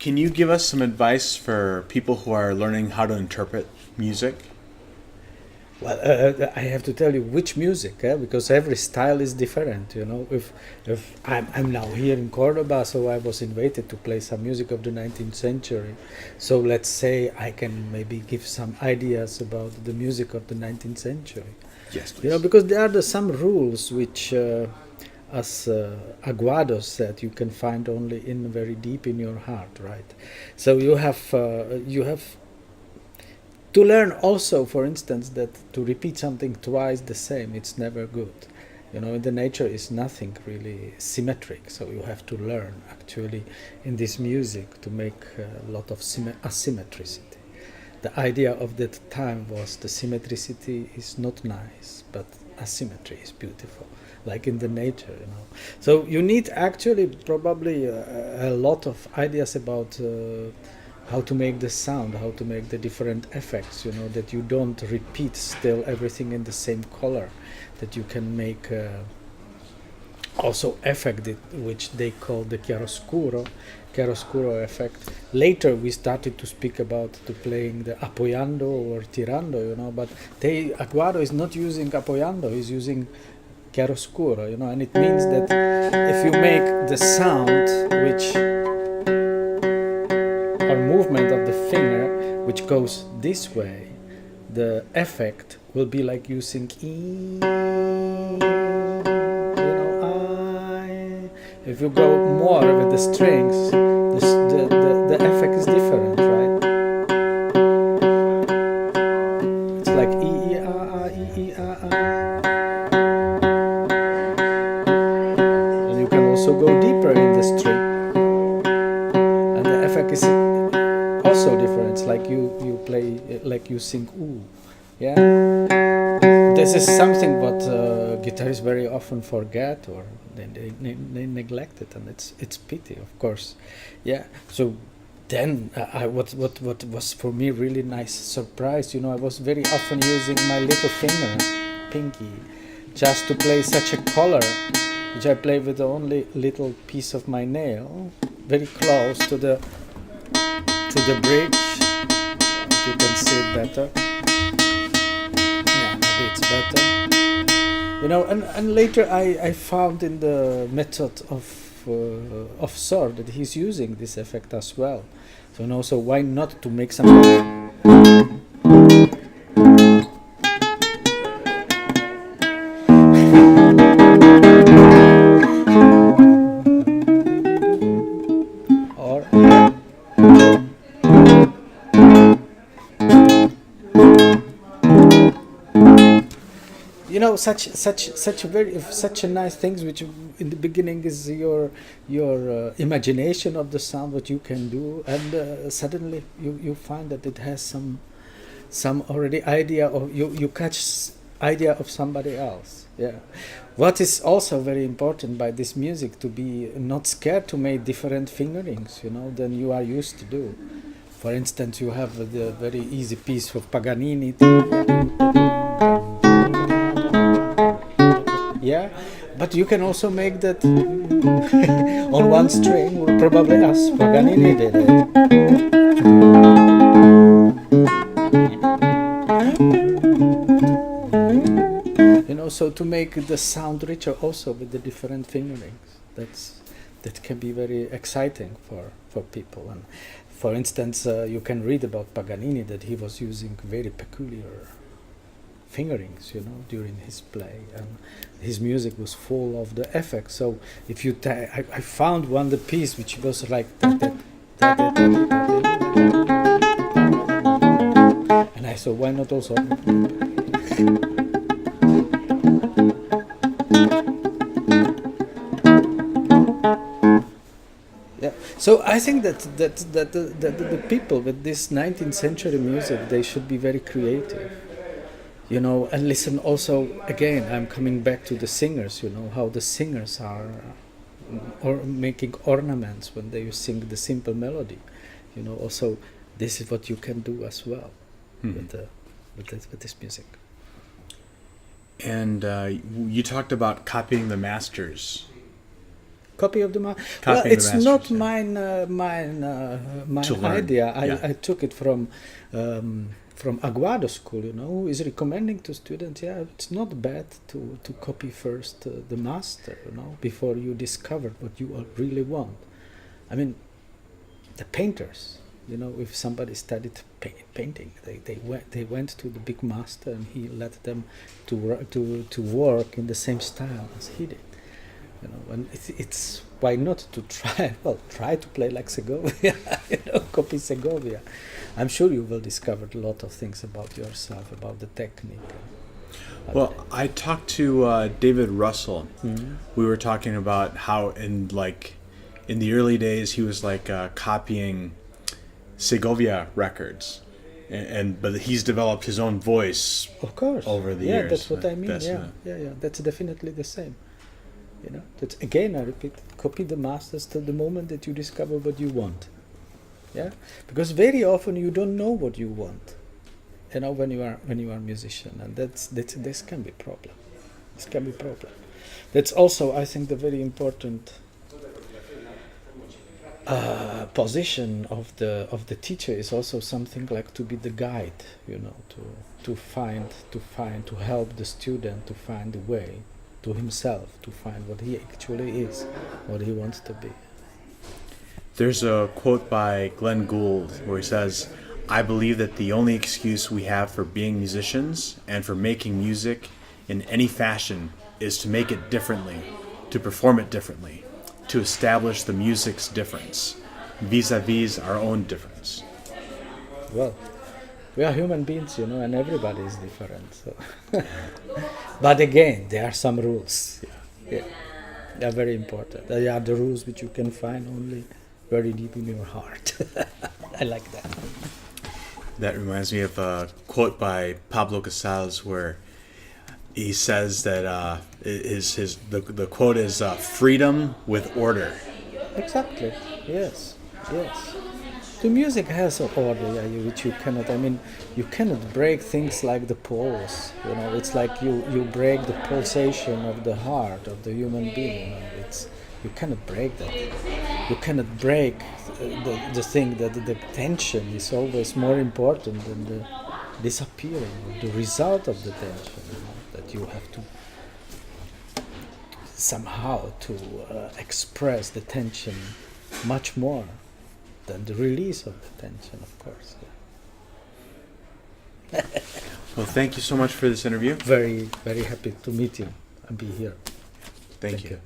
Can you give us some advice for people who are learning how to interpret music? Well, I have to tell you which music, because every style is different. You know, if I'm now here in Cordoba, so I was invited to play some music of the 19th century. So let's say I can maybe give some ideas about the music of the 19th century. Yes, please. You know, because there are some rules which, as Aguado said, you can find only in very deep in your heart, right? So you have to learn also, for instance, that to repeat something twice the same, it's never good. You know, in the nature is nothing really symmetric, so you have to learn actually in this music to make a lot of asymmetricity. The idea of that time was the symmetricity is not nice, but asymmetry is beautiful, like in the nature, you know. So you need actually probably a lot of ideas about how to make the sound, how to make the different effects, you know, that you don't repeat still everything in the same color, that you can make also effect which they call the chiaroscuro effect. Later we started to speak about playing the apoyando or tirando, you know, but Aguado is not using apoyando, he's using chiaroscuro, you know, and it means that if you make the sound which or movement of the finger which goes this way, the effect will be like using E, you know, I. If you go more with the strings, the effect is different, right? It's like E, E, A, E, E, A. And you can also go deeper in the string, and the effect is also different. It's like you play, like you sing ooh, yeah. This is something what guitarists very often forget, or they neglect it, and it's pity, of course, yeah. So then what was for me really nice surprise, you know, I was very often using my little finger, pinky, just to play such a color, which I play with the only little piece of my nail, very close to the bridge. You can see it better. Yeah, maybe it's better. You know, and later I found in the method of Sor that he's using this effect as well. So, you know, so why not to make something? You know, such a nice things which in the beginning is your imagination of the sound, what you can do, and suddenly you find that it has some already idea of you catch idea of somebody else. Yeah. What is also very important by this music, to be not scared to make different fingerings, you know, than you are used to do. For instance, you have the very easy piece of Paganini. Yeah, but you can also make that on one string, probably as Paganini did it. You know, so to make the sound richer also with the different fingerings, that can be very exciting for people. And for instance, you can read about Paganini that he was using very peculiar fingerings, you know, during his play, and his music was full of the effects. So if you I found the piece which was like and I thought, why not also? Yeah. So I think that the people with this 19th century music, they should be very creative. You know, and listen also, again, I'm coming back to the singers, you know, how the singers are or making ornaments when they sing the simple melody. You know, also, this is what you can do as well with this music. And you talked about copying the masters. Copy of the master. Copying Well, the it's masters, not yeah. mine To learn, idea. yeah. I took it from Aguado school. Who is recommending to students. Yeah, it's not bad to copy first the master. Before you discover what you really want. I mean, the painters. If somebody studied painting, they went to the big master and he let them to work in the same style as he did. And it's why not to try? Well, try to play like Segovia. Copy Segovia. I'm sure you will discover a lot of things about yourself, about the technique. Well, I talked to David Russell. Mm-hmm. We were talking about how in the early days he was copying Segovia records, but he's developed his own voice. Of course. Over the years. years. That's what I mean. Yeah. That's definitely the same. That's again, I repeat, copy the masters till the moment that you discover what you want. Yeah, because very often you don't know what you want. When you are a musician, and this can be a problem. This can be a problem. That's also, I think, the very important position of the teacher is also something like to be the guide. To help the student to find the way to himself, to find what he actually is, what he wants to be. There's a quote by Glenn Gould where he says, "I believe that the only excuse we have for being musicians and for making music in any fashion is to make it differently, to perform it differently, to establish the music's difference, vis-a-vis our own difference." Well, we are human beings, and everybody is different. So. But again, there are some rules. Yeah. They are very important. They are the rules which you can find only very deep in your heart. I like that. That reminds me of a quote by Pablo Casals where he says that the quote is freedom with order. Exactly. Yes. The music has an order, which you cannot. You cannot break things like the pulse. It's like you break the pulsation of the heart of the human being. You cannot break that. You cannot break the thing that the tension is always more important than the disappearing, the result of the tension. That you have to somehow to express the tension much more than the release of the tension, of course. Well, thank you so much for this interview. Very, very happy to meet you and be here. Thank you.